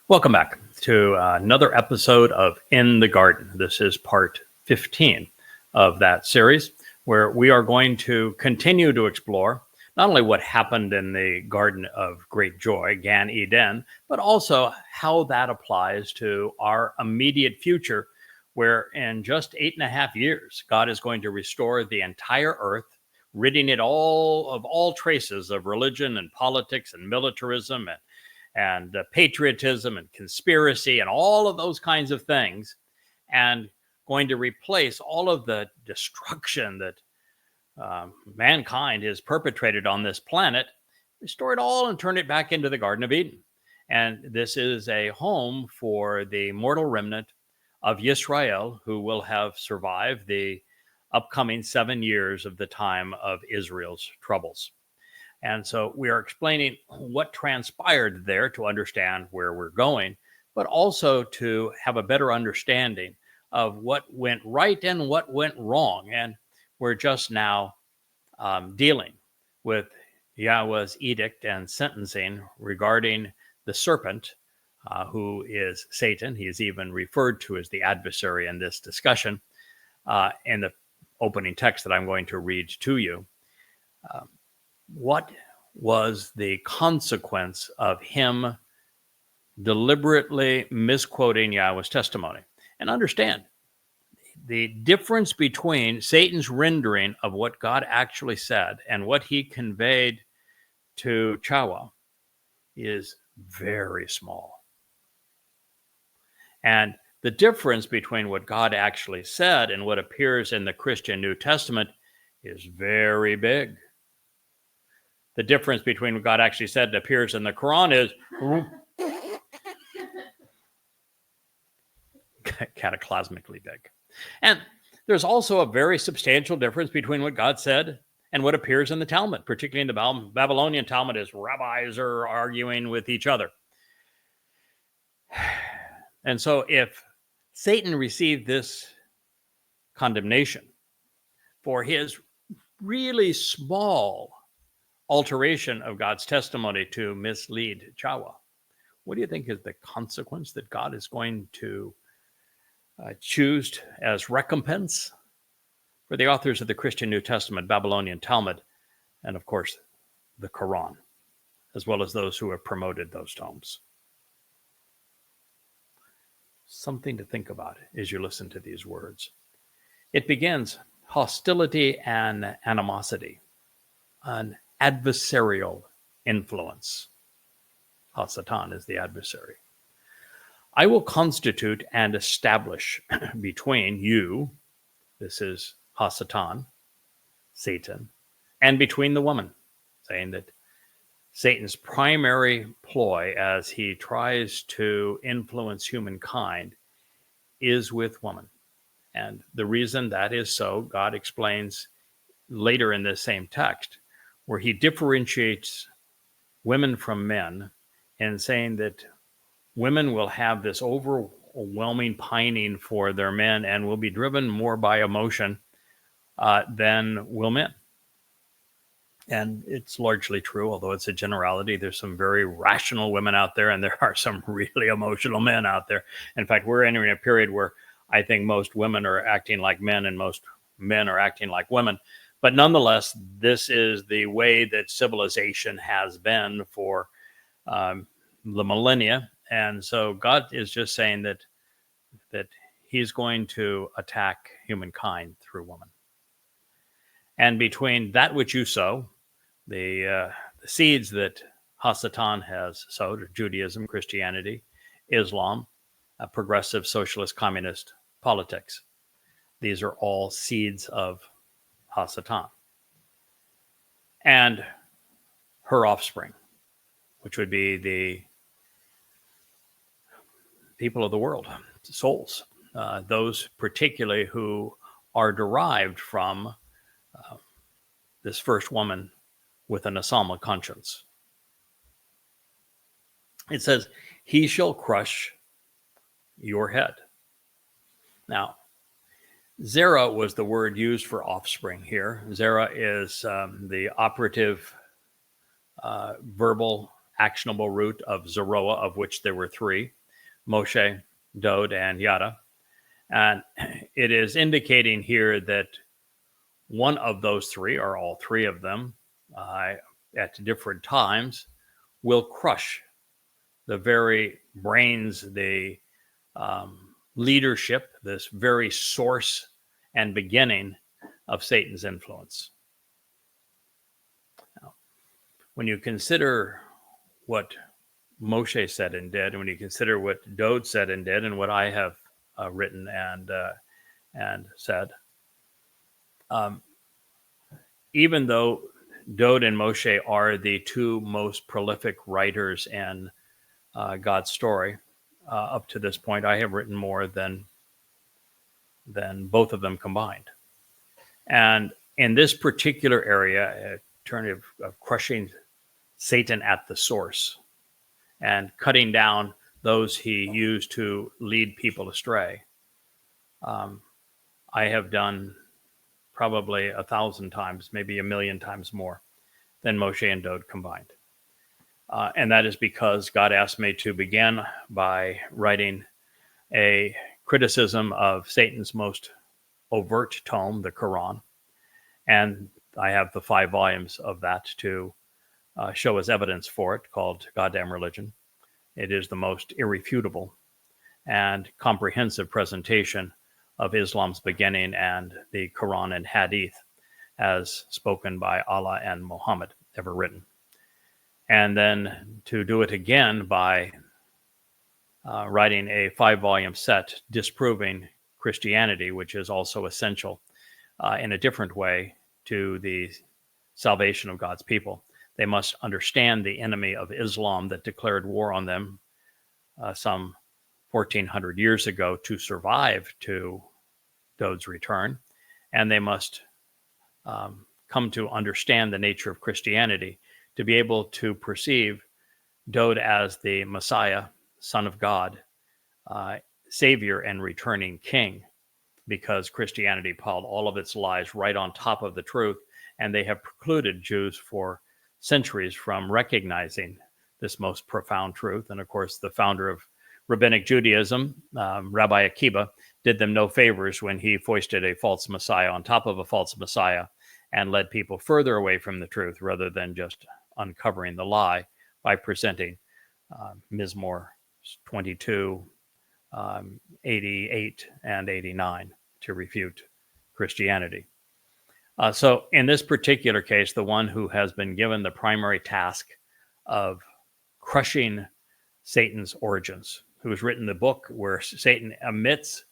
Welcome back to another episode of In the Garden. This is part 15 of that series, where we are going to continue to explore not only what happened in the Garden of Great Joy, Gan Eden, but also how that applies to our immediate future, where in just 8.5 years, God is going to restore the entire earth, ridding it all of all traces of religion and politics and militarism and patriotism and conspiracy and all of those kinds of things, and going to replace all of the destruction that mankind has perpetrated on this planet, restore it all and turn it back into the Garden of Eden. And this is a home for the mortal remnant of Yisrael, who will have survived the upcoming 7 years of the time of Israel's troubles. And so we are explaining what transpired there to understand where we're going, but also to have a better understanding of what went right and what went wrong. And we're just now dealing with Yahweh's edict and sentencing regarding the serpent, who is Satan. He is even referred to as the adversary in this discussion in the opening text that I'm going to read to you. What was the consequence of him deliberately misquoting Yahweh's testimony? And understand, the difference between Satan's rendering of what God actually said and what he conveyed to Towrah is very small. And the difference between what God actually said and what appears in the Christian New Testament is very big. The difference between what God actually said and appears in the Quran is cataclysmically big. And there's also a very substantial difference between what God said and what appears in the Talmud, particularly in the Babylonian Talmud, as rabbis are arguing with each other. And so if Satan received this condemnation for his really small alteration of God's testimony to mislead Towrah, what do you think is the consequence that God is going to choose as recompense for the authors of the Christian New Testament, Babylonian Talmud, and of course, the Quran, as well as those who have promoted those tomes? Something to think about as you listen to these words. It begins hostility and animosity, an adversarial influence. Satan is the adversary. I will constitute and establish between you, this is Satan, Satan, and between the woman, saying that Satan's primary ploy as he tries to influence humankind is with woman. And the reason that is so, God explains later in this same text, where he differentiates women from men and saying that women will have this overwhelming pining for their men and will be driven more by emotion than will men. And it's largely true, although it's a generality. There's some very rational women out there, and there are some really emotional men out there. In fact, we're entering a period where I think most women are acting like men and most men are acting like women. But nonetheless, this is the way that civilization has been for the millennia. And so God is just saying that he's going to attack humankind through woman. And between that which you sow, the seeds that Satan has sowed, Judaism, Christianity, Islam, progressive socialist communist politics, these are all seeds of Satan. And her offspring, which would be the people of the world, souls, those particularly who are derived from this first woman with an Asama conscience. It says, he shall crush your head. Now, Zerah was the word used for offspring here. Zerah is the operative verbal actionable root of Zeroah, of which there were three: Moshe, Dod, and Yada. And it is indicating here that one of those three, or all three of them, at different times, will crush the very brains, the leadership, this very source and beginning of Satan's influence. Now, when you consider what Moshe said and did, and when you consider what Dod said and did, and what I have written and said, even though Dod and Moshe are the two most prolific writers in God's story, up to this point, I have written more than both of them combined. And in this particular area, alternative of crushing Satan at the source and cutting down those he used to lead people astray, I have done probably 1,000 times, maybe 1,000,000 times more than Moshe and Dod combined. And that is because God asked me to begin by writing a criticism of Satan's most overt tome, the Quran. And I have the 5 volumes of that to show as evidence for it, called Goddamn Religion. It is the most irrefutable and comprehensive presentation of Islam's beginning and the Quran and Hadith as spoken by Allah and Muhammad, ever written. And then to do it again by writing a 5-volume set disproving Christianity, which is also essential in a different way to the salvation of God's people. They must understand the enemy of Islam that declared war on them some 1,400 years ago to survive to Dod's return. And they must come to understand the nature of Christianity to be able to perceive Dod as the Messiah, Son of God, Savior and returning King, because Christianity piled all of its lies right on top of the truth, and they have precluded Jews for centuries from recognizing this most profound truth. And of course, the founder of Rabbinic Judaism, Rabbi Akiba, did them no favors when he foisted a false Messiah on top of a false Messiah and led people further away from the truth rather than just uncovering the lie by presenting Mizmor 22, 88, and 89 to refute Christianity. So in this particular case, the one who has been given the primary task of crushing Satan's origins, who has written the book where Satan admits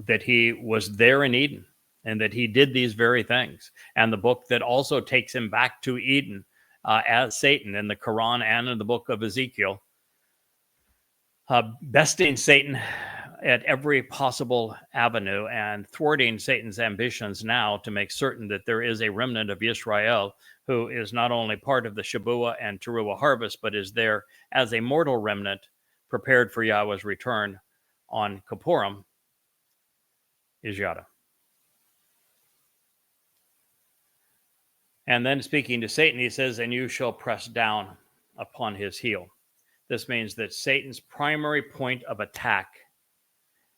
that he was there in Eden and that he did these very things, and the book that also takes him back to Eden as Satan in the Quran and in the book of Ezekiel, besting Satan at every possible avenue and thwarting Satan's ambitions now to make certain that there is a remnant of Israel who is not only part of the Shabuah and Towrah harvest, but is there as a mortal remnant prepared for Yahweh's return on Kippurim, is Yada. And then speaking to Satan, he says, and you shall press down upon his heel. This means that Satan's primary point of attack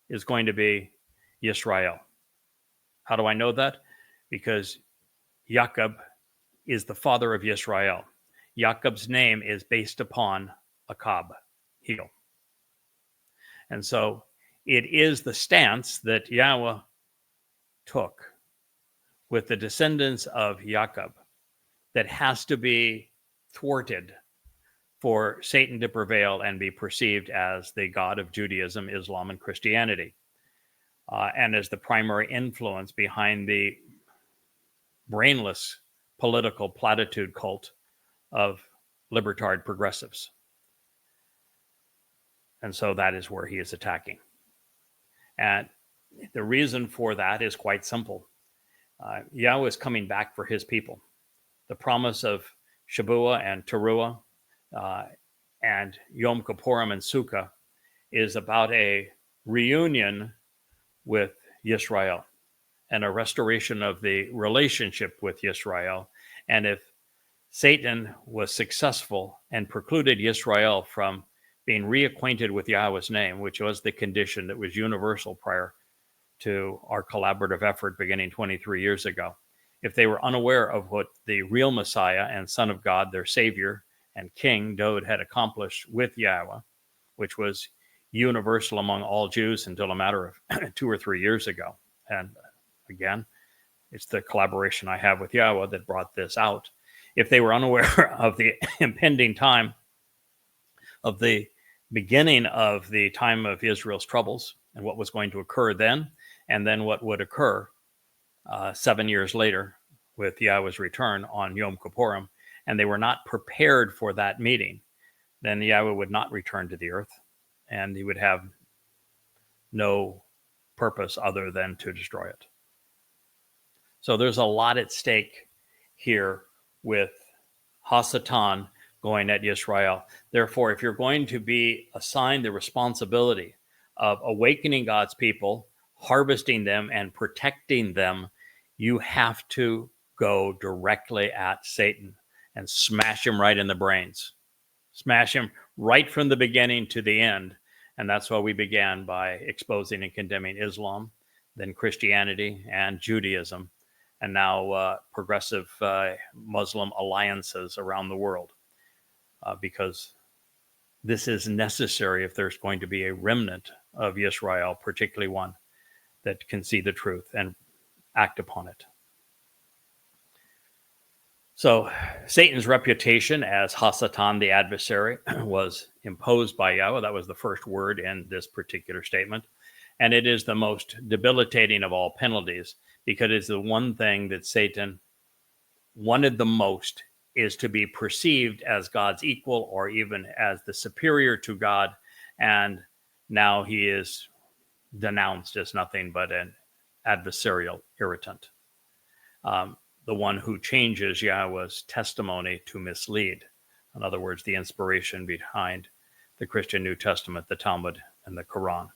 is going to be Yisrael. How do I know that? Because Jacob is the father of Yisrael. Jacob's name is based upon Akab, heel. And so it is the stance that Yahweh took with the descendants of Jacob that has to be thwarted for Satan to prevail and be perceived as the God of Judaism, Islam, and Christianity, and as the primary influence behind the brainless political platitude cult of libertard progressives. And so that is where he is attacking. And the reason for that is quite simple. Yahweh is coming back for his people. The promise of Shabuah and Towrah and Yom Kippurim and Sukkah is about a reunion with Yisrael and a restoration of the relationship with Yisrael. And if Satan was successful and precluded Israel from being reacquainted with Yahweh's name, which was the condition that was universal prior to our collaborative effort beginning 23 years ago. If they were unaware of what the real Messiah and Son of God, their Savior and King, Dowd, had accomplished with Yahweh, which was universal among all Jews until a matter of 2 or 3 years ago. And again, it's the collaboration I have with Yahweh that brought this out. If they were unaware of the impending time of the beginning of the time of Israel's troubles and what was going to occur then, and then what would occur 7 years later with Yahweh's return on Yom Kippurim, and they were not prepared for that meeting, then Yahweh would not return to the earth, and he would have no purpose other than to destroy it. So there's a lot at stake here with Hasatan going at Yisrael. Therefore, if you're going to be assigned the responsibility of awakening God's people, harvesting them, and protecting them, you have to go directly at Satan and smash him right in the brains. Smash him right from the beginning to the end. And that's why we began by exposing and condemning Islam, then Christianity and Judaism, and now progressive Muslim alliances around the world, because this is necessary if there's going to be a remnant of Israel, particularly one that can see the truth and act upon it. So Satan's reputation as Hasatan, the adversary, was imposed by Yahweh. That was the first word in this particular statement. And it is the most debilitating of all penalties, because it's the one thing that Satan wanted the most, is to be perceived as God's equal or even as the superior to God. And now he is denounced as nothing but an adversarial irritant, the one who changes Yahweh's testimony to mislead. In other words, the inspiration behind the Christian New Testament, the Talmud, and the Quran.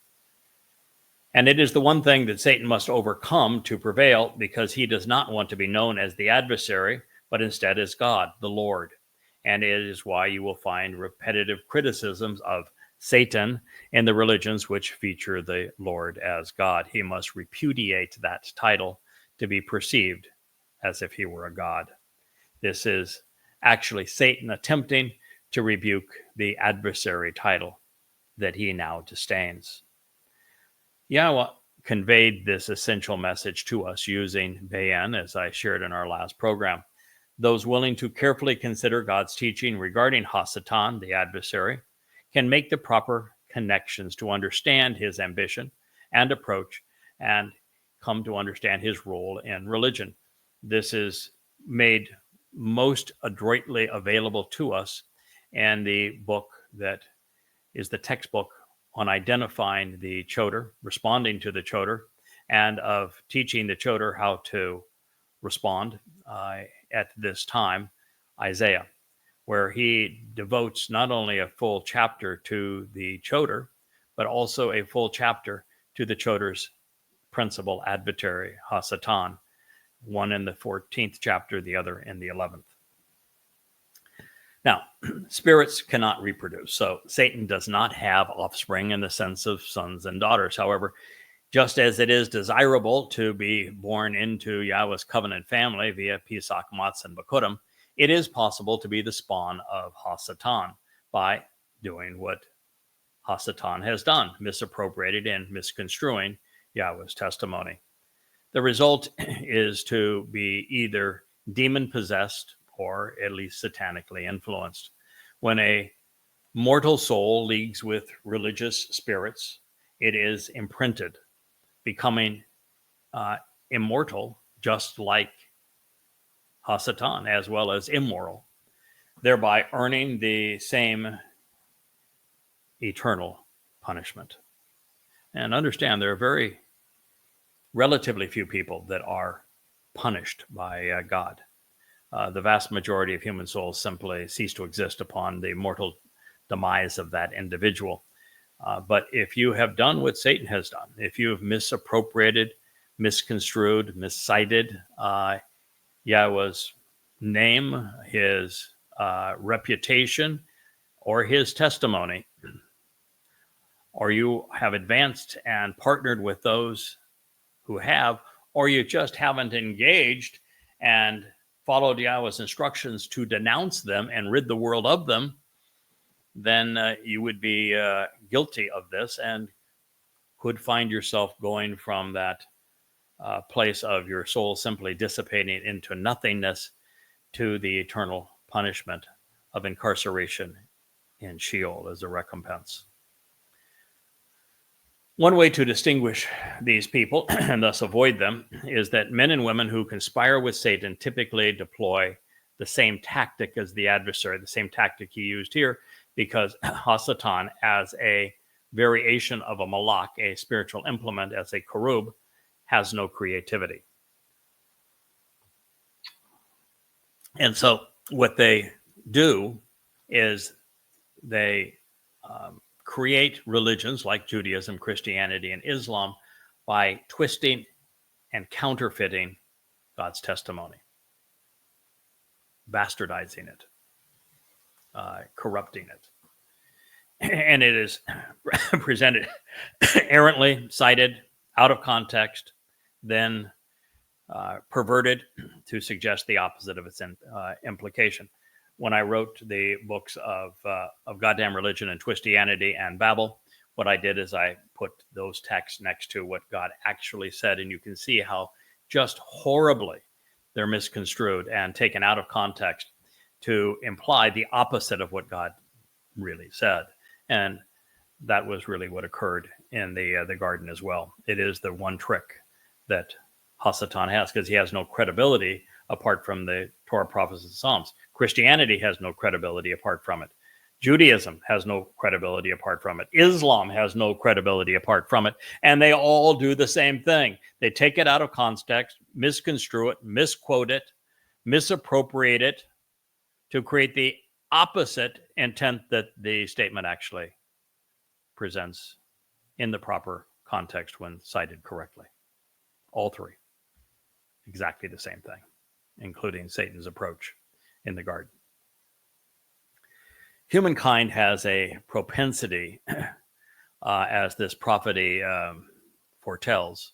And it is the one thing that Satan must overcome to prevail, because he does not want to be known as the adversary, but instead as God, the Lord. And it is why you will find repetitive criticisms of Satan in the religions which feature the Lord as God. He must repudiate that title to be perceived as if he were a god. This is actually Satan attempting to rebuke the adversary title that he now disdains. Yahweh conveyed this essential message to us using Bayan, as I shared in our last program. Those willing to carefully consider God's teaching regarding Hasatan, the adversary, can make the proper connections to understand his ambition and approach and come to understand his role in religion. This is made most adroitly available to us in the book that is the textbook on identifying the choder, responding to the choder, and of teaching the choder how to respond at this time, Isaiah, where he devotes not only a full chapter to the choder, but also a full chapter to the choder's principal adversary, Hasatan, one in the 14th chapter, the other in the 11th. Now, spirits cannot reproduce, so Satan does not have offspring in the sense of sons and daughters. However, just as it is desirable to be born into Yahweh's covenant family via Pesach, Matzah, and Bakurim, it is possible to be the spawn of Hasatan by doing what Hasatan has done, misappropriated and misconstruing Yahweh's testimony. The result is to be either demon-possessed or at least satanically influenced. When a mortal soul leagues with religious spirits, it is imprinted, becoming immortal, just like Hasatan, as well as immoral, thereby earning the same eternal punishment. And understand, there are relatively few people that are punished by God. The vast majority of human souls simply cease to exist upon the mortal demise of that individual. But if you have done what Satan has done, if you have misappropriated, misconstrued, miscited Yahweh's name, his reputation, or his testimony, or you have advanced and partnered with those who have, or you just haven't engaged and followed Yahweh's instructions to denounce them and rid the world of them, then you would be guilty of this and could find yourself going from that place of your soul simply dissipating into nothingness to the eternal punishment of incarceration in Sheol as a recompense. One way to distinguish these people and thus avoid them is that men and women who conspire with Satan typically deploy the same tactic as the adversary, the same tactic he used here, because Hasatan, as a variation of a malach, a spiritual implement, as a cherub, has no creativity. And so what they do is they create religions like Judaism, Christianity, and Islam by twisting and counterfeiting God's testimony, bastardizing it, corrupting it. And it is presented errantly, cited, out of context, then perverted to suggest the opposite of its implication. When I wrote the books of Goddamn Religion and Twistianity and Babel, what I did is I put those texts next to what God actually said, and you can see how just horribly they're misconstrued and taken out of context to imply the opposite of what God really said. And that was really what occurred in the garden as well. It is the one trick that Hasatan has, because he has no credibility apart from the Torah, prophets, and Psalms. Christianity has no credibility apart from it. Judaism has no credibility apart from it. Islam has no credibility apart from it. And they all do the same thing. They take it out of context, misconstrue it, misquote it, misappropriate it to create the opposite intent that the statement actually presents in the proper context when cited correctly. All three, exactly the same thing, including Satan's approach in the garden. Humankind has a propensity, as this prophecy foretells,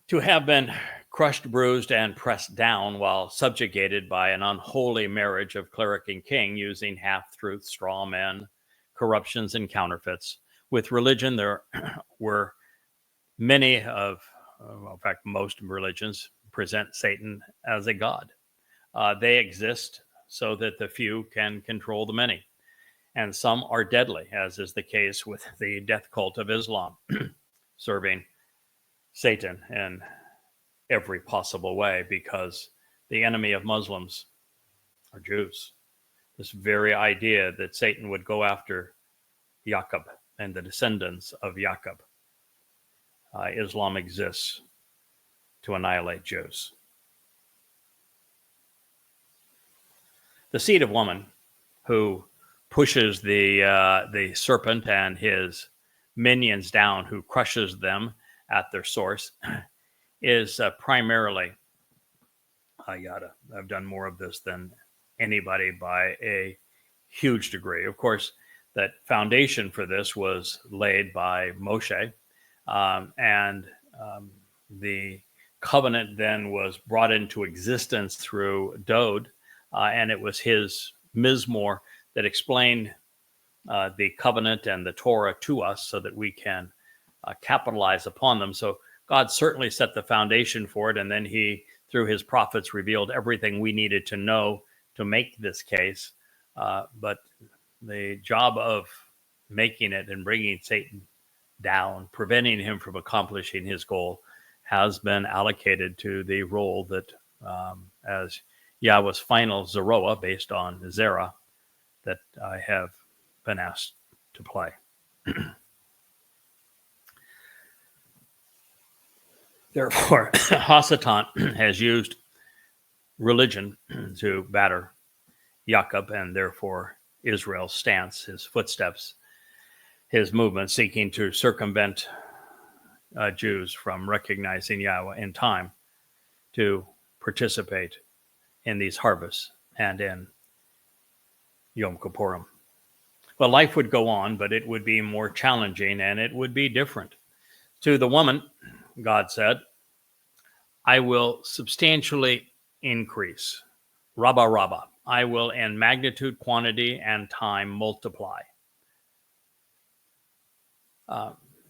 to have been crushed, bruised, and pressed down while subjugated by an unholy marriage of cleric and king, using half-truths, straw men, corruptions, and counterfeits. With religion, there were many of, in fact, most religions present Satan as a god. They exist so that the few can control the many. And some are deadly, as is the case with the death cult of Islam, serving Satan in every possible way, because the enemy of Muslims are Jews. This very idea that Satan would go after Jacob and the descendants of Jacob. Islam exists to annihilate Jews. The seed of woman, who pushes the serpent and his minions down, who crushes them at their source, is primarily Yada. I've done more of this than anybody by a huge degree. Of course, that foundation for this was laid by Moshe, and the covenant then was brought into existence through Dode, and it was his Mizmor that explained the covenant and the Torah to us so that we can capitalize upon them. So God certainly set the foundation for it, and then he, through his prophets, revealed everything we needed to know to make this case. But the job of making it and bringing Satan down, preventing him from accomplishing his goal, has been allocated to the role that, as Yahweh's final Zeroah, based on Zerah, that I have been asked to play. Therefore, Hasatan has used religion to batter Jacob, and therefore Israel's stance, his footsteps, his movement seeking to circumvent Jews from recognizing Yahweh in time, to participate in these harvests and in Yom Kippurim. Well, life would go on, but it would be more challenging and it would be different. To the woman, God said, I will substantially increase. Rabba Rabba. I will in magnitude, quantity, and time multiply.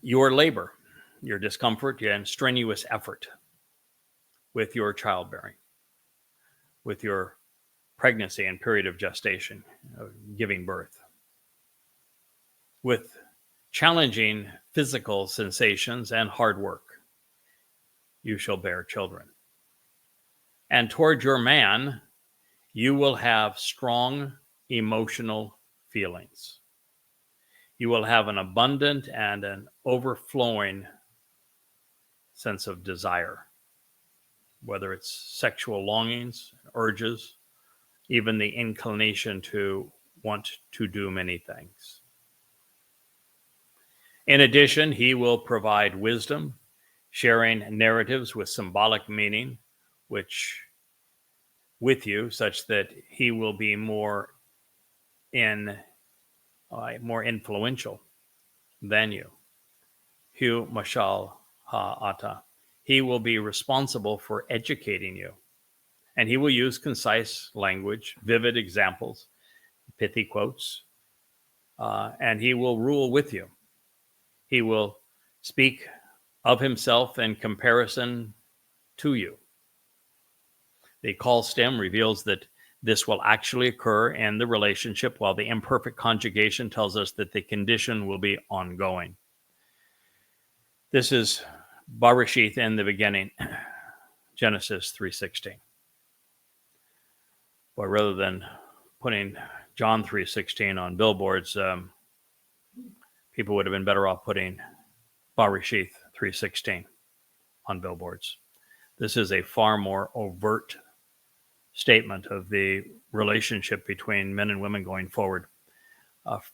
Your labor, your discomfort, and strenuous effort with your childbearing, with your pregnancy and period of gestation, giving birth, with challenging physical sensations and hard work, you shall bear children. And toward your man, you will have strong emotional feelings. You will have an abundant and an overflowing sense of desire, whether it's sexual longings, urges, even the inclination to want to do many things. In addition, he will provide wisdom, sharing narratives with symbolic meaning, which with you, such that he will be more influential than you. Hu mashal ha'ata. He will be responsible for educating you. And he will use concise language, vivid examples, pithy quotes, and he will rule with you. He will speak of himself in comparison to you. The call stem reveals that this will actually occur in the relationship, while the imperfect conjugation tells us that the condition will be ongoing. This is Bereshith in the beginning, Genesis 3:16. Boy, rather than putting John 3:16 on billboards, people would have been better off putting Bereshith 3:16 on billboards. This is a far more overt statement of the relationship between men and women going forward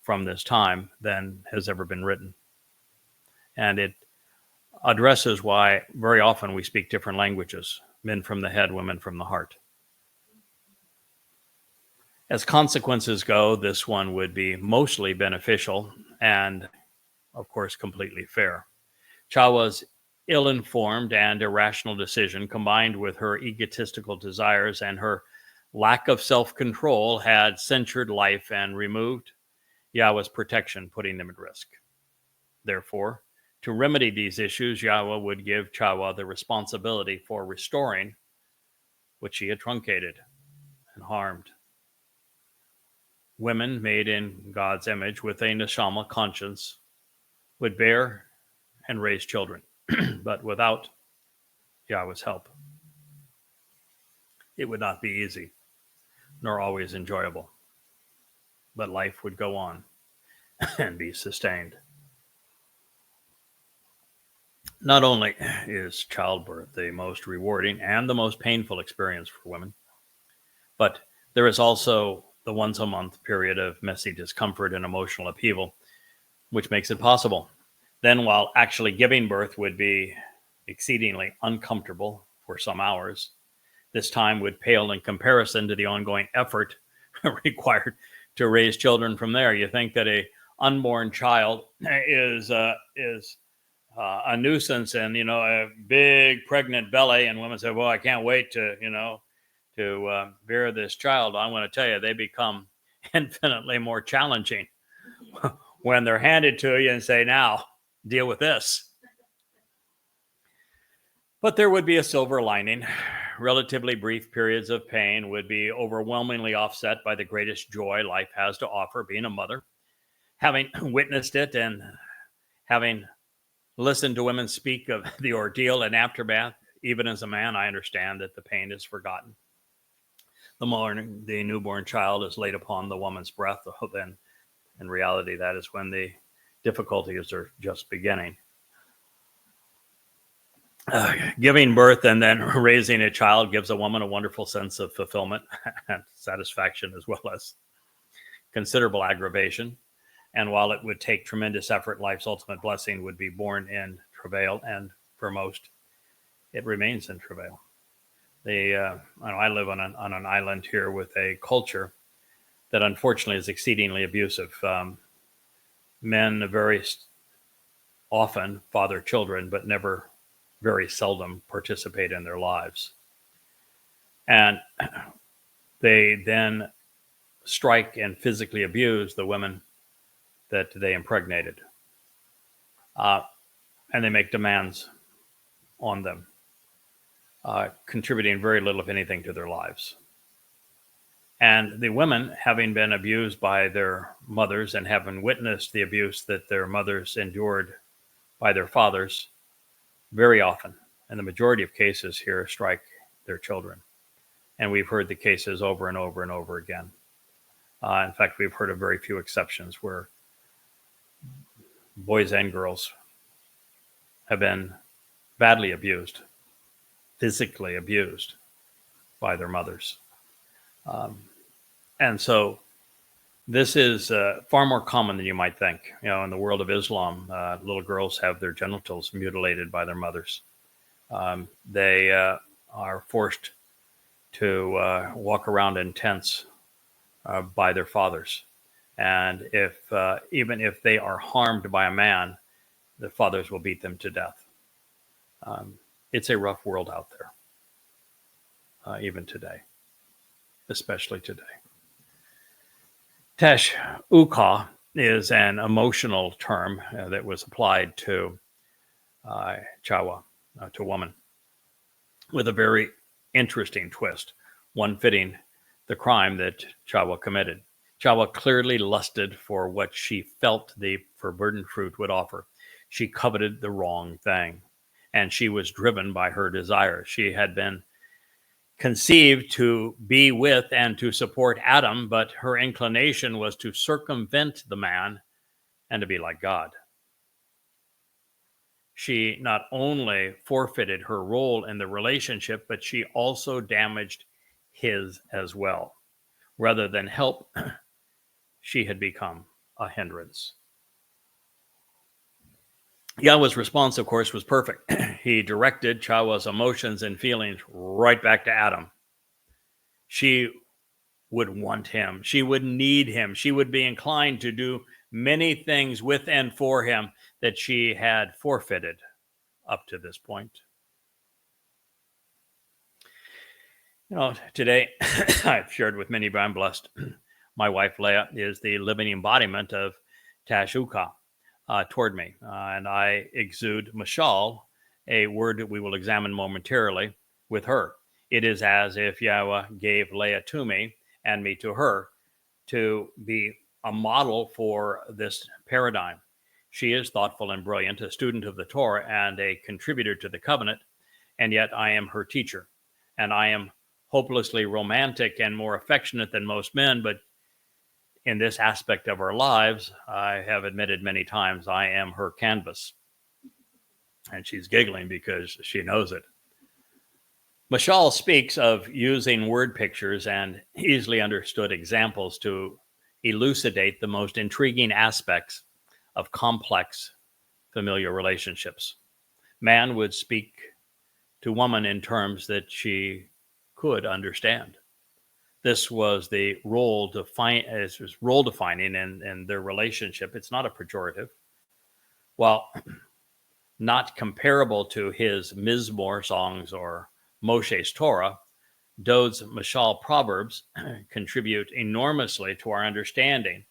from this time than has ever been written. And it addresses why very often we speak different languages, men from the head, women from the heart. As consequences go, this one would be mostly beneficial and, of course, completely fair. Towrah's ill-informed and irrational decision, combined with her egotistical desires and her lack of self-control, had censured life and removed Yahweh's protection, putting them at risk. Therefore, to remedy these issues, Yahweh would give Towrah the responsibility for restoring what she had truncated and harmed. Women made in God's image with a neshama conscience would bear and raise children, but without Yahweh's help, it would not be easy, nor always enjoyable, but life would go on and be sustained. Not only is childbirth the most rewarding and the most painful experience for women, but there is also the once-a-month period of messy discomfort and emotional upheaval, which makes it possible. Then, while actually giving birth would be exceedingly uncomfortable for some hours, this time would pale in comparison to the ongoing effort required to raise children from there. You think that a unborn child is a nuisance and, a big pregnant belly, and women say, well, I can't wait to bear this child. I want to tell you, they become infinitely more challenging when they're handed to you and say, now, deal with this. But there would be a silver lining. Relatively brief periods of pain would be overwhelmingly offset by the greatest joy life has to offer, being a mother. Having witnessed it and having listened to women speak of the ordeal and aftermath, even as a man, I understand that the pain is forgotten. The newborn child is laid upon the woman's breast, then in reality, that is when the difficulties are just beginning. Giving birth and then raising a child gives a woman a wonderful sense of fulfillment and satisfaction, as well as considerable aggravation. And while it would take tremendous effort, life's ultimate blessing would be born in travail, and for most, it remains in travail. I live on an island here with a culture that unfortunately is exceedingly abusive. Men very often father children, but never, very seldom participate in their lives. And they then strike and physically abuse the women that they impregnated. And they make demands on them, contributing very little, if anything, to their lives. And the women, having been abused by their mothers and having witnessed the abuse that their mothers endured by their fathers, very often, in the majority of cases here, strike their children. And we've heard the cases over and over and over again. In fact, we've heard of very few exceptions where boys and girls have been badly abused, physically abused by their mothers. And so this is far more common than you might think. You know, in the world of Islam, little girls have their genitals mutilated by their mothers. They are forced to walk around in tents by their fathers. And even if they are harmed by a man, the fathers will beat them to death. It's a rough world out there, even today, especially today. Teshukah is an emotional term that was applied to Chawa, to woman, with a very interesting twist, one fitting the crime that Chawa committed. Chawa clearly lusted for what she felt the forbidden fruit would offer. She coveted the wrong thing, and she was driven by her desires. She had been conceived to be with and to support Adam, but her inclination was to circumvent the man and to be like God. She not only forfeited her role in the relationship, but she also damaged his as well. Rather than help, she had become a hindrance. Yahweh's response, of course, was perfect. He directed Chawa's emotions and feelings right back to Adam. She would want him. She would need him. She would be inclined to do many things with and for him that she had forfeited up to this point. You know, today I've shared with many, but I'm blessed. My wife, Leah, is the living embodiment of Teshukah toward me. And I exude mashal, a word that we will examine momentarily, with her. It is as if Yahweh gave Leah to me and me to her to be a model for this paradigm. She is thoughtful and brilliant, a student of the Torah and a contributor to the covenant, and yet I am her teacher. And I am hopelessly romantic and more affectionate than most men, but in this aspect of our lives, I have admitted many times I am her canvas. And she's giggling because she knows it. Mashal speaks of using word pictures and easily understood examples to elucidate the most intriguing aspects of complex familial relationships. Man would speak to woman in terms that she could understand. This was the role defining in their relationship. It's not a pejorative. While not comparable to his Mizmor songs or Moshe's Torah, Dod's Mashal proverbs contribute enormously to our understanding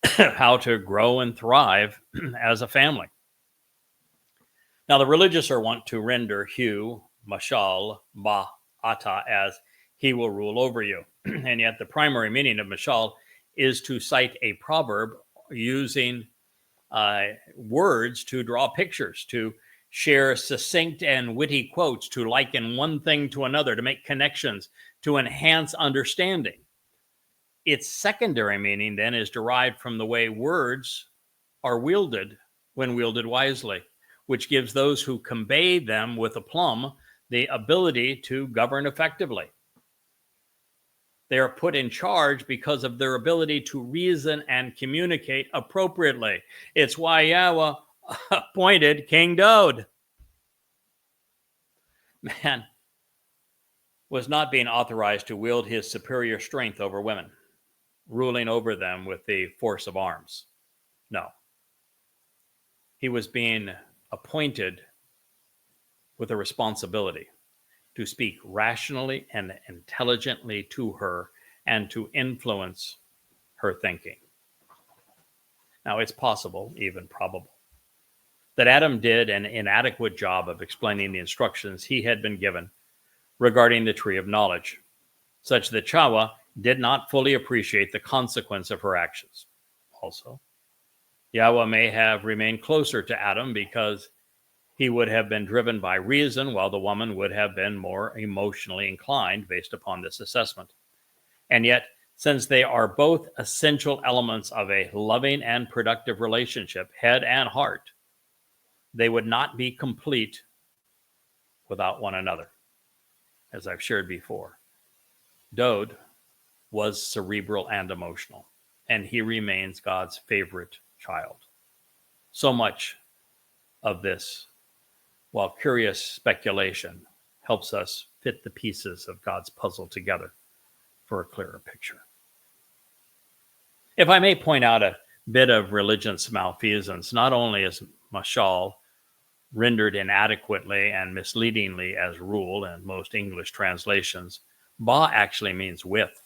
of how to grow and thrive as a family. Now, the religious are wont to render Hu, Mashal, Ba'ata as he will rule over you. And yet the primary meaning of Mashal is to cite a proverb using words to draw pictures, to share succinct and witty quotes, to liken one thing to another, to make connections, to enhance understanding. Its secondary meaning then is derived from the way words are wielded when wielded wisely, which gives those who convey them with aplomb the ability to govern effectively. They are put in charge because of their ability to reason and communicate appropriately. It's why Yahweh appointed King Dod. Man, was not being authorized to wield his superior strength over women, ruling over them with the force of arms. No. He was being appointed with a responsibility to speak rationally and intelligently to her and to influence her thinking. Now, it's possible, even probable, that Adam did an inadequate job of explaining the instructions he had been given regarding the tree of knowledge, such that Chawah did not fully appreciate the consequence of her actions. Also, Yahweh may have remained closer to Adam because he would have been driven by reason, while the woman would have been more emotionally inclined based upon this assessment. And yet, since they are both essential elements of a loving and productive relationship, head and heart, they would not be complete without one another. As I've shared before, Dode was cerebral and emotional, and he remains God's favorite child. So much of this, while curious speculation, helps us fit the pieces of God's puzzle together for a clearer picture. If I may point out a bit of religion's malfeasance, not only is mashal rendered inadequately and misleadingly as rule in most English translations, ba actually means with,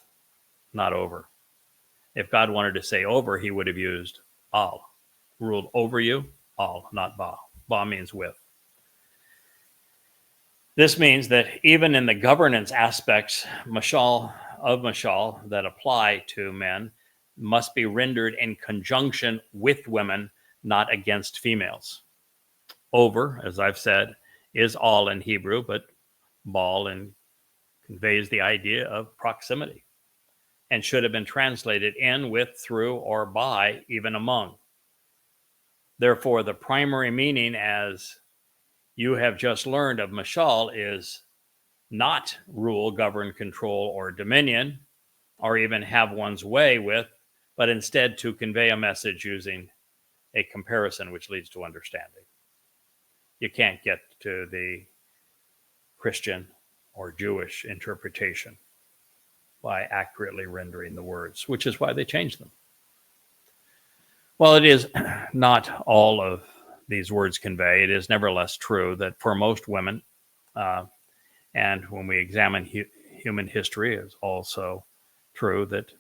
not over. If God wanted to say over, he would have used al. Ruled over you, al, not ba. Ba means with. This means that even in the governance aspects mashal that apply to men must be rendered in conjunction with women, not against females. Over, as I've said, is all in Hebrew, but bal conveys the idea of proximity and should have been translated in, with, through, or by, even among. Therefore, the primary meaning, as you have just learned, of mashal is not rule, govern, control, or dominion, or even have one's way with, but instead to convey a message using a comparison which leads to understanding. You can't get to the Christian or Jewish interpretation by accurately rendering the words, which is why they changed them. While it is not all of these words convey, it is nevertheless true that for most women, and when we examine human history, it's also true that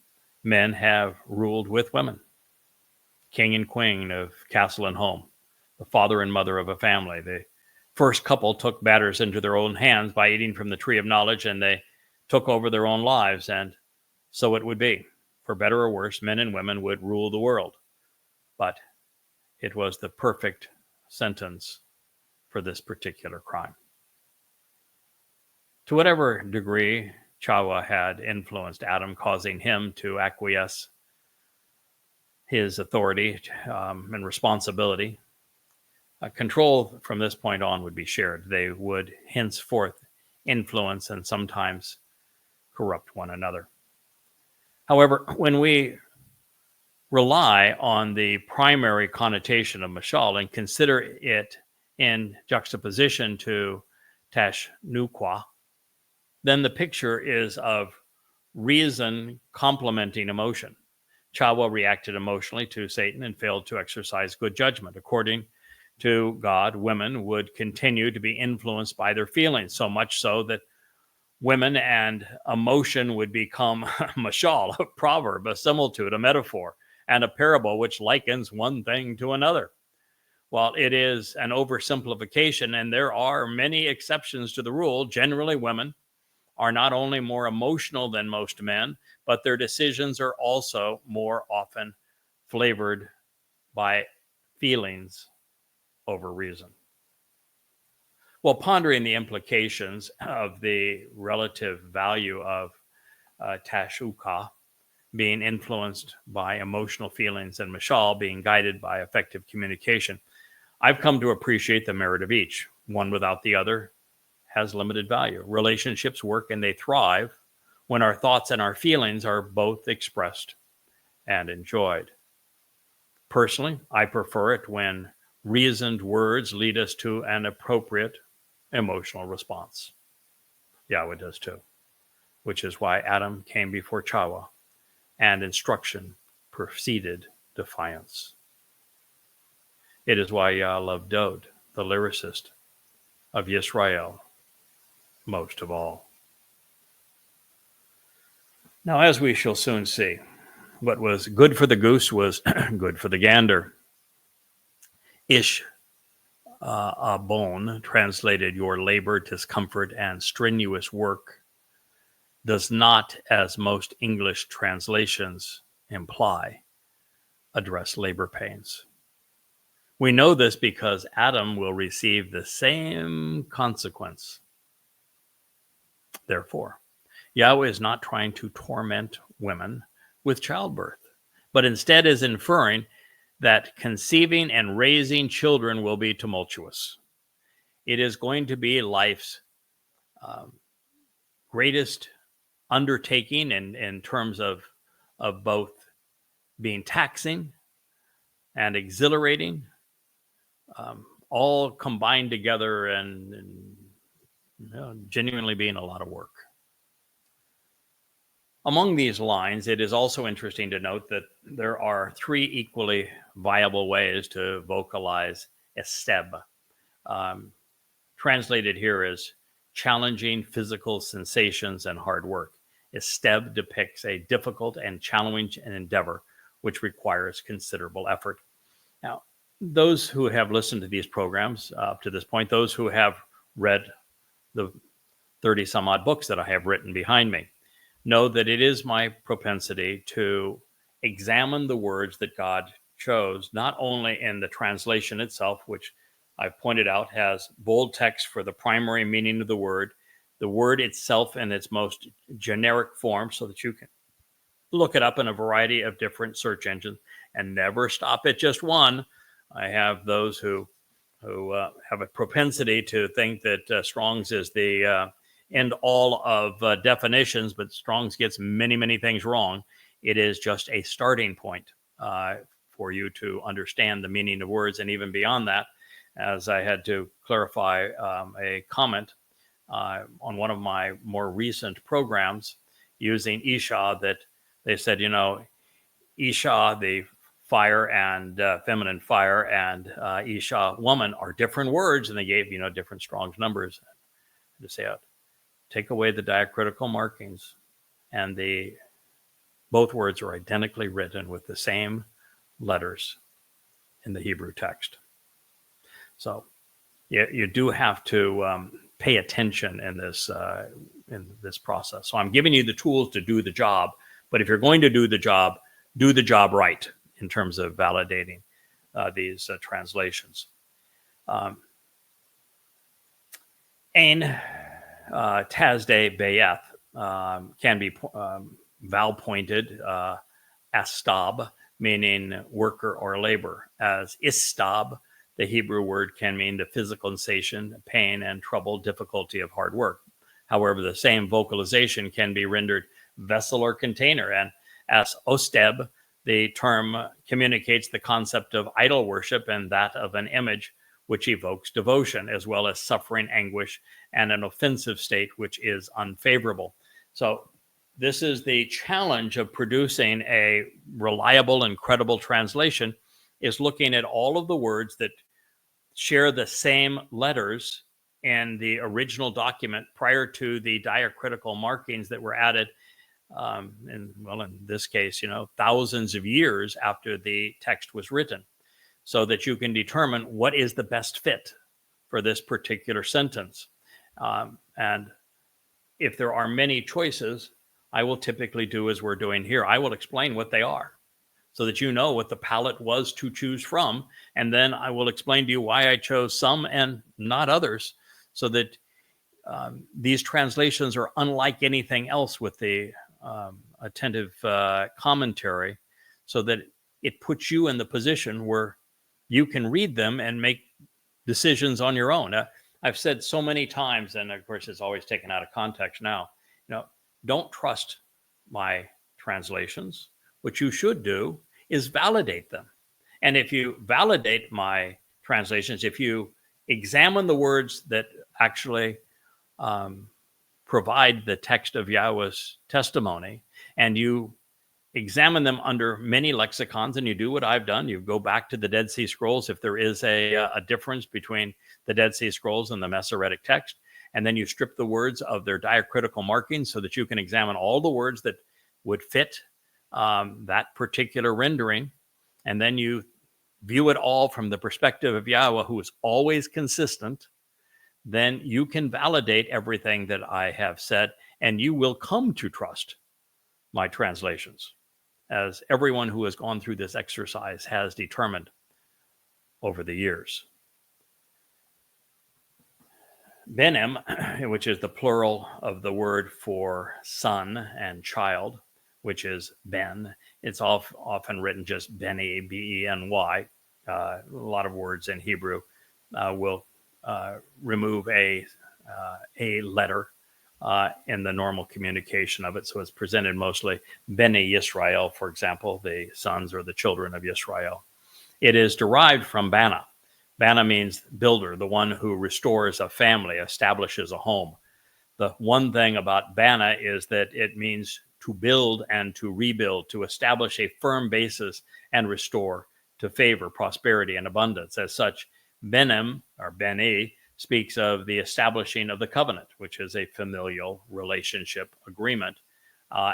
men have ruled with women. King and queen of castle and home, the father and mother of a family. The first couple took matters into their own hands by eating from the tree of knowledge, and they took over their own lives, and so it would be. For better or worse, men and women would rule the world. But it was the perfect sentence for this particular crime. To whatever degree Chawah had influenced Adam, causing him to acquiesce his authority and responsibility, control from this point on would be shared. They would henceforth influence and sometimes corrupt one another. However, when we rely on the primary connotation of mashal and consider it in juxtaposition to tashnukwa, then the picture is of reason complementing emotion. Chawah reacted emotionally to Satan and failed to exercise good judgment. According to God, women would continue to be influenced by their feelings, so much so that women and emotion would become mashal, a proverb, a similitude, a metaphor, and a parable which likens one thing to another. While it is an oversimplification, and there are many exceptions to the rule, generally women are not only more emotional than most men, but their decisions are also more often flavored by feelings over reason. While pondering the implications of the relative value of tashuka being influenced by emotional feelings and mashal being guided by effective communication, I've come to appreciate the merit of each. One without the other has limited value. Relationships work and they thrive when our thoughts and our feelings are both expressed and enjoyed. Personally, I prefer it when reasoned words lead us to an appropriate emotional response. Yahweh does too. which is why Adam came before Towrah, and instruction preceded defiance. It is why Yah loved Dode, the lyricist of Yisrael, most of all. Now, as we shall soon see, what was good for the goose was good for the gander. Ish a bone, translated your labor, discomfort, and strenuous work, does not, as most English translations imply, address labor pains. We know this because Adam will receive the same consequence. Therefore, Yahweh is not trying to torment women with childbirth, but instead is inferring that conceiving and raising children will be tumultuous. It is going to be life's greatest undertaking in terms of both being taxing and exhilarating, all combined together and genuinely being a lot of work. Among these lines, it is also interesting to note that there are three equally viable ways to vocalize esteb. Translated here as challenging physical sensations and hard work. Esteb depicts a difficult and challenging endeavor which requires considerable effort. Now, those who have listened to these programs up to this point, those who have read the 30 some odd books that I have written behind me, know that it is my propensity to examine the words that God chose, not only in the translation itself, which I've pointed out has bold text for the primary meaning of the word itself in its most generic form, so that you can look it up in a variety of different search engines and never stop at just one. I have those who have a propensity to think that Strong's is the end all of definitions, but Strong's gets many, many things wrong. It is just a starting point for you to understand the meaning of words. And even beyond that, as I had to clarify a comment on one of my more recent programs using Isha, that they said, Isha, the fire and feminine fire, and Isha, woman, are different words. And they gave, different Strong's numbers to say out. Take away the diacritical markings, and both words are identically written with the same letters in the Hebrew text. So you do have to pay attention in this process. So I'm giving you the tools to do the job, but if you're going to do the job right in terms of validating these translations. Ein Tazde Bayeth can be vowel pointed astab, meaning worker or labor, as istab, the Hebrew word, can mean the physical sensation, pain, and trouble, difficulty of hard work. However, the same vocalization can be rendered vessel or container, and as osteb, the term communicates the concept of idol worship and that of an image which evokes devotion, as well as suffering, anguish, and an offensive state which is unfavorable. So this is the challenge of producing a reliable and credible translation, is looking at all of the words that share the same letters in the original document prior to the diacritical markings that were added, in this case, thousands of years after the text was written, so that you can determine what is the best fit for this particular sentence. And if there are many choices, I will typically do as we're doing here. I will explain what they are so that you know what the palette was to choose from. And then I will explain to you why I chose some and not others, so that these translations are unlike anything else with the attentive commentary, so that it puts you in the position where you can read them and make decisions on your own. I've said so many times, and of course it's always taken out of context now, don't trust my translations. What you should do is validate them. And if you validate my translations, if you examine the words that actually provide the text of Yahweh's testimony, and you examine them under many lexicons, and you do what I've done. You go back to the Dead Sea Scrolls if there is a difference between the Dead Sea Scrolls and the Masoretic text, and then you strip the words of their diacritical markings so that you can examine all the words that would fit that particular rendering, and then you view it all from the perspective of Yahweh, who is always consistent. Then you can validate everything that I have said, and you will come to trust my translations, as everyone who has gone through this exercise has determined over the years. Benim, which is the plural of the word for son and child, which is Ben. It's often written just Beni, B-E-N-Y. A lot of words in Hebrew will remove a letter in the normal communication of it. So it's presented mostly Beni Yisrael, for example, the sons or the children of Yisrael. It is derived from Bana. Bana means builder, the one who restores a family, establishes a home. The one thing about Bana is that it means to build and to rebuild, to establish a firm basis and restore, to favor prosperity and abundance. As such, Benim, or Beni, speaks of the establishing of the covenant, which is a familial relationship agreement,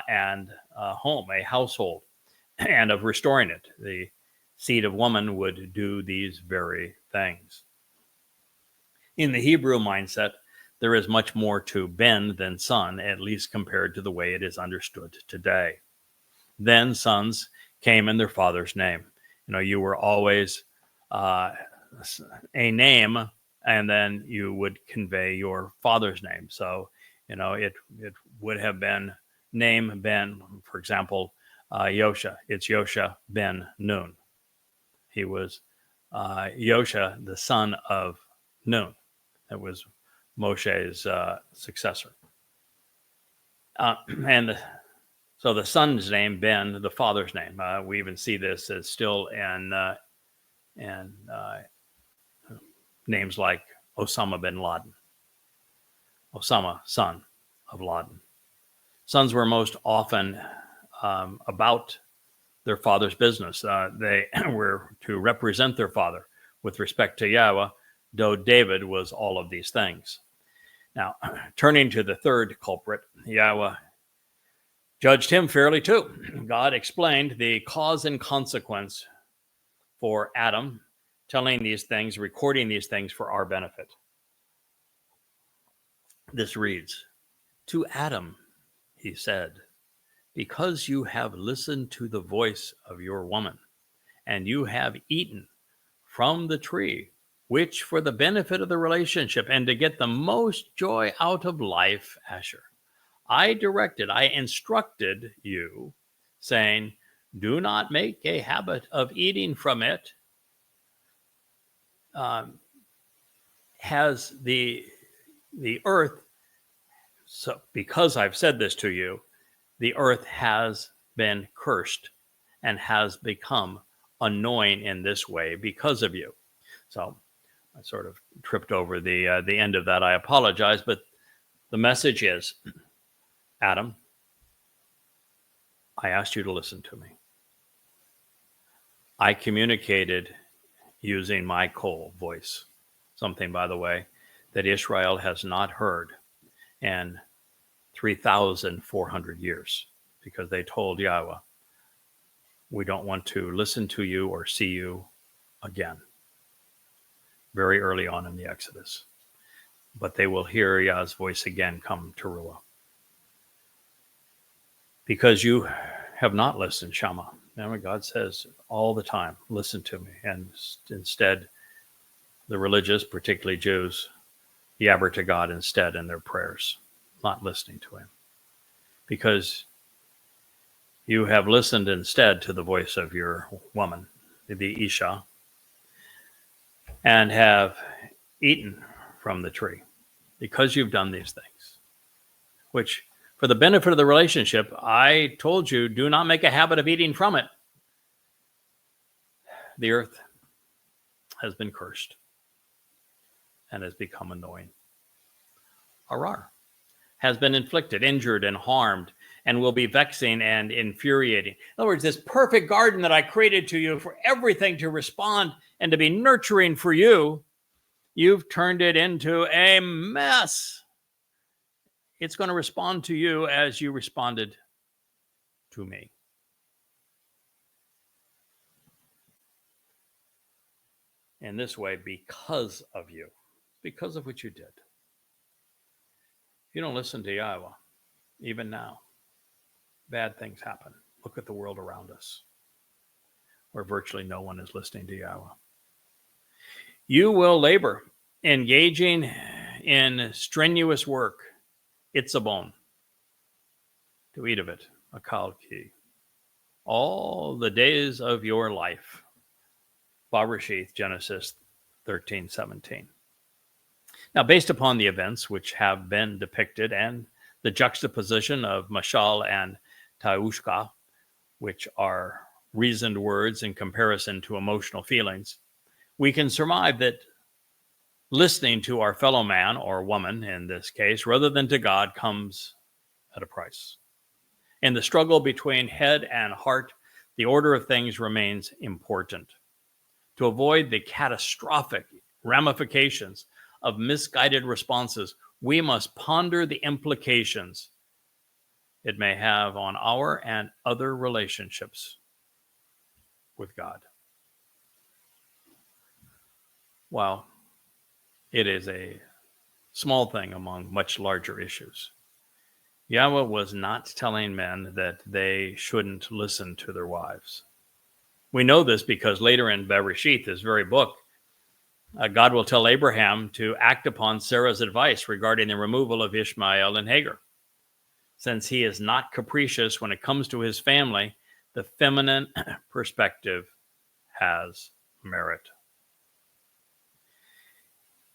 and a home, a household, and of restoring it. The seed of woman would do these very things. In the Hebrew mindset, there is much more to Ben than son, at least compared to the way it is understood today. Then sons came in their father's name. You were always a name, and then you would convey your father's name. So, it would have been name Ben, for example, Yosha. It's Yosha ben Nun. He was Yosha, the son of Nun. That was Moshe's successor. So the son's name, Ben, the father's name. We even see this as still in names like Osama bin Laden. Osama, son of Laden. Sons were most often about their father's business. They were to represent their father with respect to Yahweh, though David was all of these things. Now, turning to the third culprit, Yahweh judged him fairly too. God explained the cause and consequence for Adam, telling these things, recording these things for our benefit. This reads, "To Adam, he said, because you have listened to the voice of your woman, and you have eaten from the tree, which for the benefit of the relationship and to get the most joy out of life, Asher, I instructed you, saying, do not make a habit of eating from it. Has the earth, so because I've said this to you, the earth has been cursed and has become annoying in this way because of you." So I sort of tripped over the end of that. I apologize, but the message is, Adam, I asked you to listen to me. I communicated using my kol voice, something, by the way, that Israel has not heard in 3,400 years, because they told Yahweh, we don't want to listen to you or see you again, very early on in the Exodus. But they will hear Yah's voice again come to Towrah. Because you have not listened, Shama. Now, God says all the time, listen to me. And instead, the religious, particularly Jews, yabber to God instead in their prayers, not listening to him. Because you have listened instead to the voice of your woman, the Isha, and have eaten from the tree. Because you've done these things, which for the benefit of the relationship, I told you, do not make a habit of eating from it. The earth has been cursed and has become annoying. Arar. has been inflicted, injured, and harmed, and will be vexing and infuriating. In other words, this perfect garden that I created to you for everything to respond and to be nurturing for you, you've turned it into a mess. It's going to respond to you as you responded to me. In this way, because of you, because of what you did. If you don't listen to Yahowah, even now, bad things happen. Look at the world around us, where virtually no one is listening to Yahowah. You will labor, engaging in strenuous work. It's a bone. To eat of it, a kalki. All the days of your life. Bereshith, Genesis 13:17. Now, based upon the events which have been depicted and the juxtaposition of mashal and taushka, which are reasoned words in comparison to emotional feelings, we can surmise that listening to our fellow man or woman, in this case, rather than to God, comes at a price. In the struggle between head and heart, the order of things remains important. To avoid the catastrophic ramifications of misguided responses, we must ponder the implications it may have on our and other relationships with God. Well, it is a small thing among much larger issues. Yahowah was not telling men that they shouldn't listen to their wives. We know this because later in Bereshith, this very book, God will tell Abraham to act upon Sarah's advice regarding the removal of Ishmael and Hagar. Since he is not capricious when it comes to his family, the feminine perspective has merit.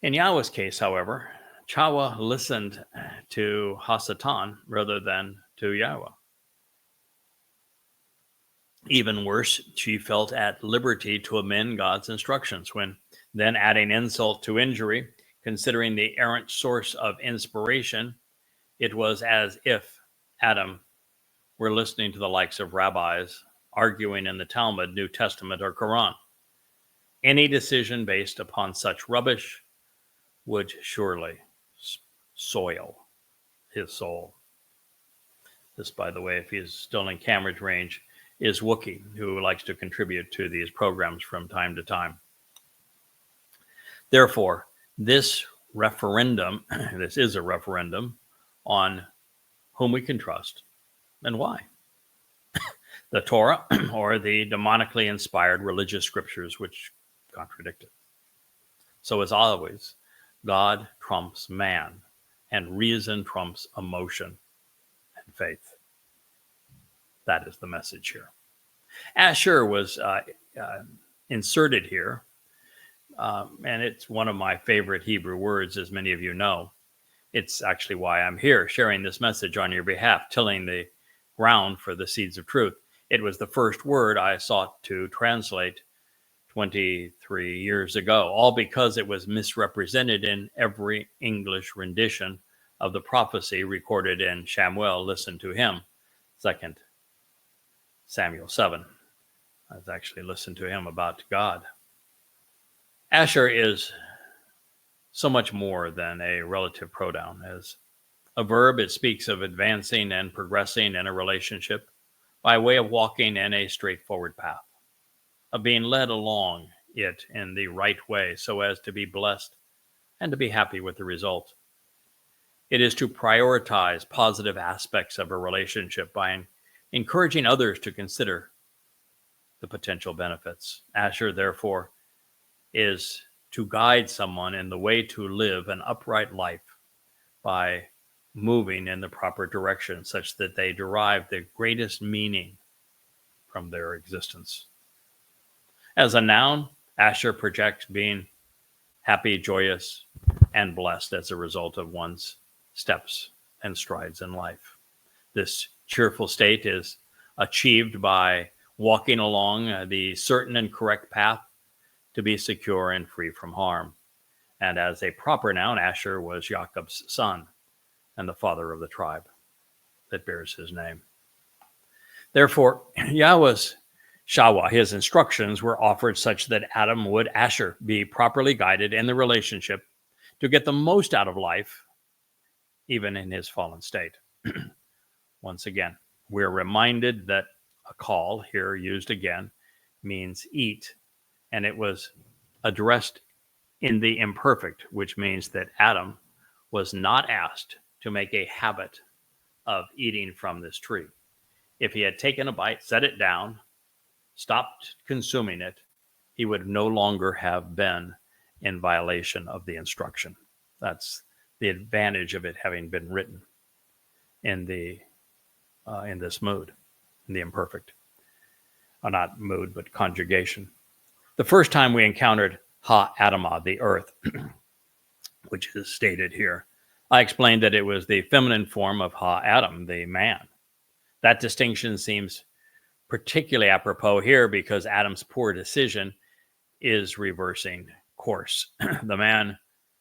In Yahowah's case, however, Towrah listened to Hasatan rather than to Yahowah. Even worse, she felt at liberty to amend God's instructions when then adding insult to injury, considering the errant source of inspiration, it was as if Adam were listening to the likes of rabbis arguing in the Talmud, New Testament, or Quran. Any decision based upon such rubbish would surely soil his soul. This, by the way, if he's still in Cambridge range, is Wookie, who likes to contribute to these programs from time to time. Therefore, this is a referendum on whom we can trust and why. The Torah or the demonically inspired religious scriptures which contradict it. So as always, God trumps man, and reason trumps emotion and faith. That is the message here. Asher was inserted here, and it's one of my favorite Hebrew words, as many of you know. It's actually why I'm here sharing this message on your behalf, tilling the ground for the seeds of truth. It was the first word I sought to translate 23 years ago, all because it was misrepresented in every English rendition of the prophecy recorded in Shamuel, listen to him, 2 Samuel 7. I've actually listened to him about God. Asher is so much more than a relative pronoun. As a verb, it speaks of advancing and progressing in a relationship by way of walking in a straightforward path, of being led along it in the right way so as to be blessed and to be happy with the result. It is to prioritize positive aspects of a relationship by encouraging others to consider the potential benefits. Asher, therefore, is to guide someone in the way to live an upright life by moving in the proper direction such that they derive the greatest meaning from their existence. As a noun, Asher projects being happy, joyous, and blessed as a result of one's steps and strides in life. This cheerful state is achieved by walking along the certain and correct path to be secure and free from harm. And as a proper noun, Asher was Jacob's son. and the father of the tribe that bears his name. Therefore, Yahweh's Shawah, his instructions, were offered such that Adam would, Asher, be properly guided in the relationship to get the most out of life, even in his fallen state. Once again, we're reminded that a call, here used again, means eat, and it was addressed in the imperfect, which means that Adam was not asked to make a habit of eating from this tree. If he had taken a bite, set it down, stopped consuming it, he would no longer have been in violation of the instruction. That's the advantage of it having been written in this mood, in the imperfect. Not mood, but conjugation. The first time we encountered Ha-Adamah, the earth, which is stated here, I explained that it was the feminine form of Ha-Adam, the man. That distinction seems particularly apropos here because Adam's poor decision is reversing course. The man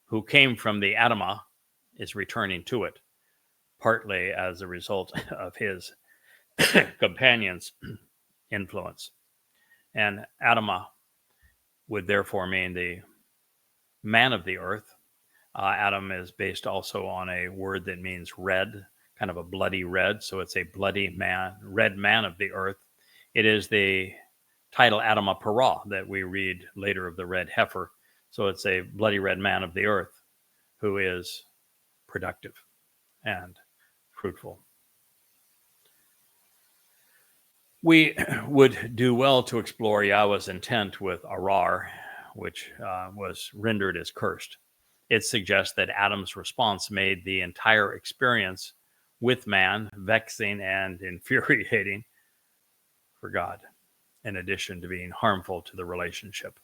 who came from the Adamah is returning to it, partly as a result of his companion's influence. And Adamah would therefore mean the man of the earth. Adam is based also on a word that means red, kind of a bloody red. So it's a bloody man, red man of the earth. It is the title Adamah Parah that we read later of the red heifer. So it's a bloody red man of the earth who is productive and fruitful. We would do well to explore Yahweh's intent with Arar, which was rendered as cursed. It suggests that Adam's response made the entire experience with man vexing and infuriating for God, in addition to being harmful to the relationship.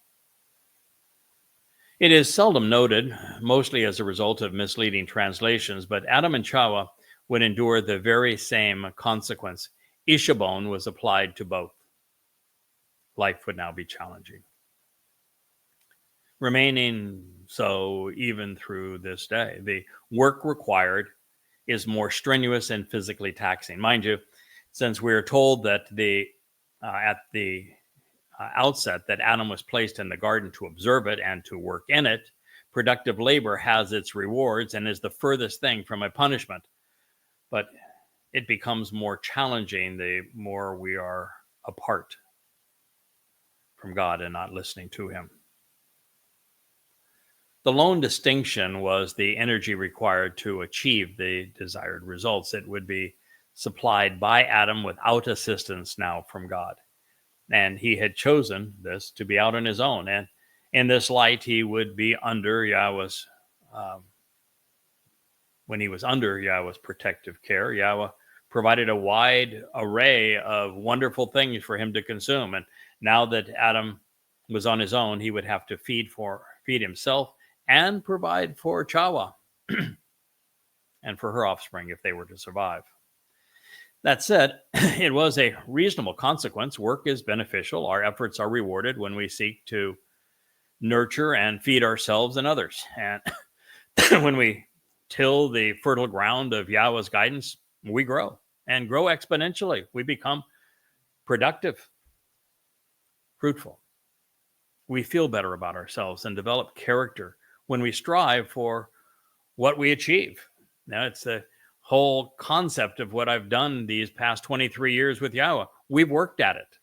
It is seldom noted, mostly as a result of misleading translations, but Adam and Chawah would endure the very same consequence. Ishabon was applied to both. Life would now be challenging, remaining so even through this day. The work required is more strenuous and physically taxing. Mind you, since we are told that at the outset that Adam was placed in the garden to observe it and to work in it, productive labor has its rewards and is the furthest thing from a punishment. But it becomes more challenging the more we are apart from God and not listening to him. The lone distinction was the energy required to achieve the desired results. It would be supplied by Adam without assistance now from God. And he had chosen this to be out on his own. And in this light, he would be under Yahweh's, when he was under Yahweh's protective care, Yahweh provided a wide array of wonderful things for him to consume. And now that Adam was on his own, he would have to feed himself and provide for Chawah and for her offspring if they were to survive. That said, it was a reasonable consequence. Work is beneficial. Our efforts are rewarded when we seek to nurture and feed ourselves and others. And when we till the fertile ground of Yahweh's guidance, we grow and grow exponentially. We become productive, fruitful. We feel better about ourselves and develop character when we strive for what we achieve. Now, it's the whole concept of what I've done these past 23 years with Yahweh. We've worked at it.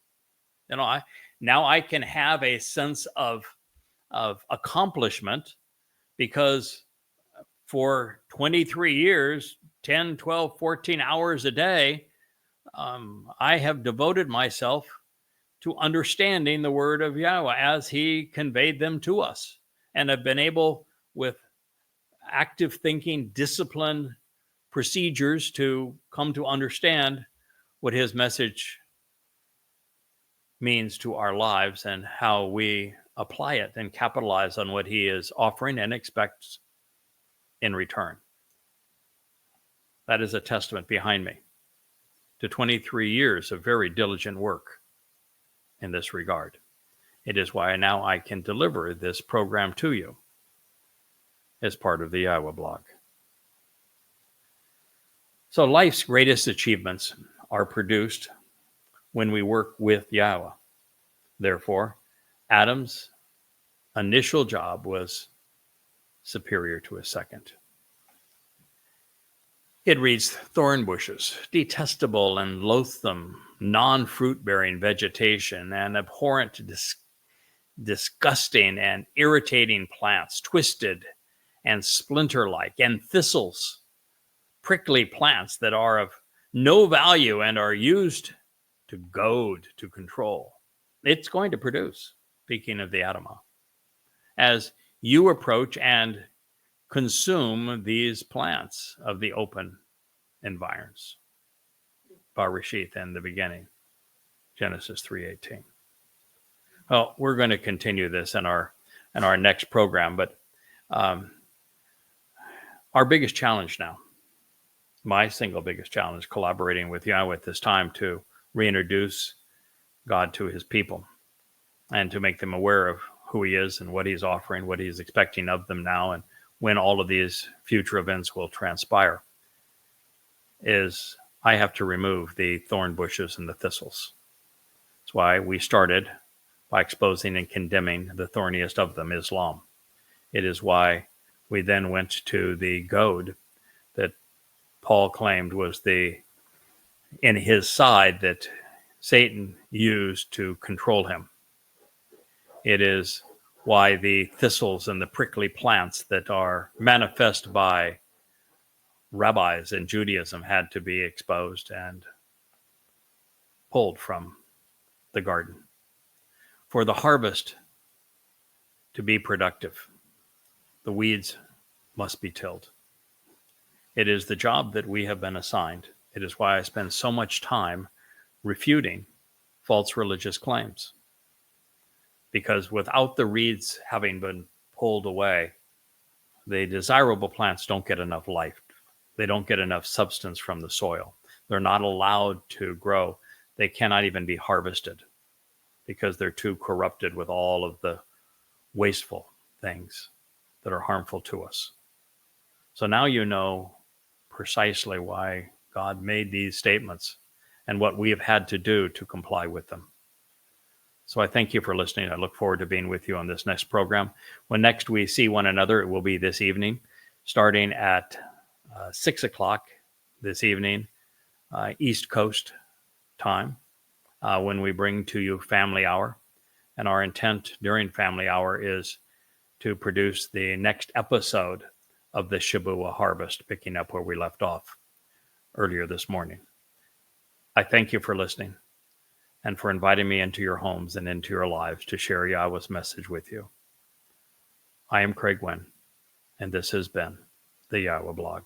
Now I can have a sense of accomplishment because for 23 years, 10, 12, 14 hours a day, I have devoted myself to understanding the word of Yahweh as he conveyed them to us, and have been able, with active thinking, discipline, procedures, to come to understand what his message means to our lives and how we apply it and capitalize on what he is offering and expects in return. That is a testament behind me to 23 years of very diligent work in this regard. It is why now I can deliver this program to you as part of the Yahowah blog. So life's greatest achievements are produced when we work with Yahowah. Therefore, Adam's initial job was superior to his second. It reads, thorn bushes, detestable and loathsome, non-fruit-bearing vegetation, and abhorrent, disgusting and irritating plants, twisted and splinter-like, and thistles, prickly plants that are of no value and are used to goad, to control. It's going to produce, speaking of the Adamah, as you approach and consume these plants of the open environs. Barashith in the beginning, Genesis 3:18. Well, we're going to continue this in our next program, but our biggest challenge now, my single biggest challenge, collaborating with Yahowah at this time to reintroduce God to his people and to make them aware of who he is and what he's offering, what he's expecting of them now, and when all of these future events will transpire, is I have to remove the thorn bushes and the thistles. That's why we started by exposing and condemning the thorniest of them, Islam. It is why we then went to the goad that Paul claimed was in his side that Satan used to control him. It is why the thistles and the prickly plants that are manifest by rabbis in Judaism had to be exposed and pulled from the garden. For the harvest to be productive, the weeds must be tilled. It is the job that we have been assigned. It is why I spend so much time refuting false religious claims. Because without the reeds having been pulled away, the desirable plants don't get enough life. They don't get enough substance from the soil. They're not allowed to grow. They cannot even be harvested because they're too corrupted with all of the wasteful things that are harmful to us. So now you know precisely why God made these statements and what we have had to do to comply with them. So I thank you for listening. I look forward to being with you on this next program. When next we see one another, it will be this evening, starting at 6 o'clock this evening, East Coast time, when we bring to you Family Hour. And our intent during Family Hour is to produce the next episode of the Shabuah harvest, picking up where we left off earlier this morning. I thank you for listening and for inviting me into your homes and into your lives to share Yahowah's message with you. I am Craig Winn, and this has been the Yahowah Blog.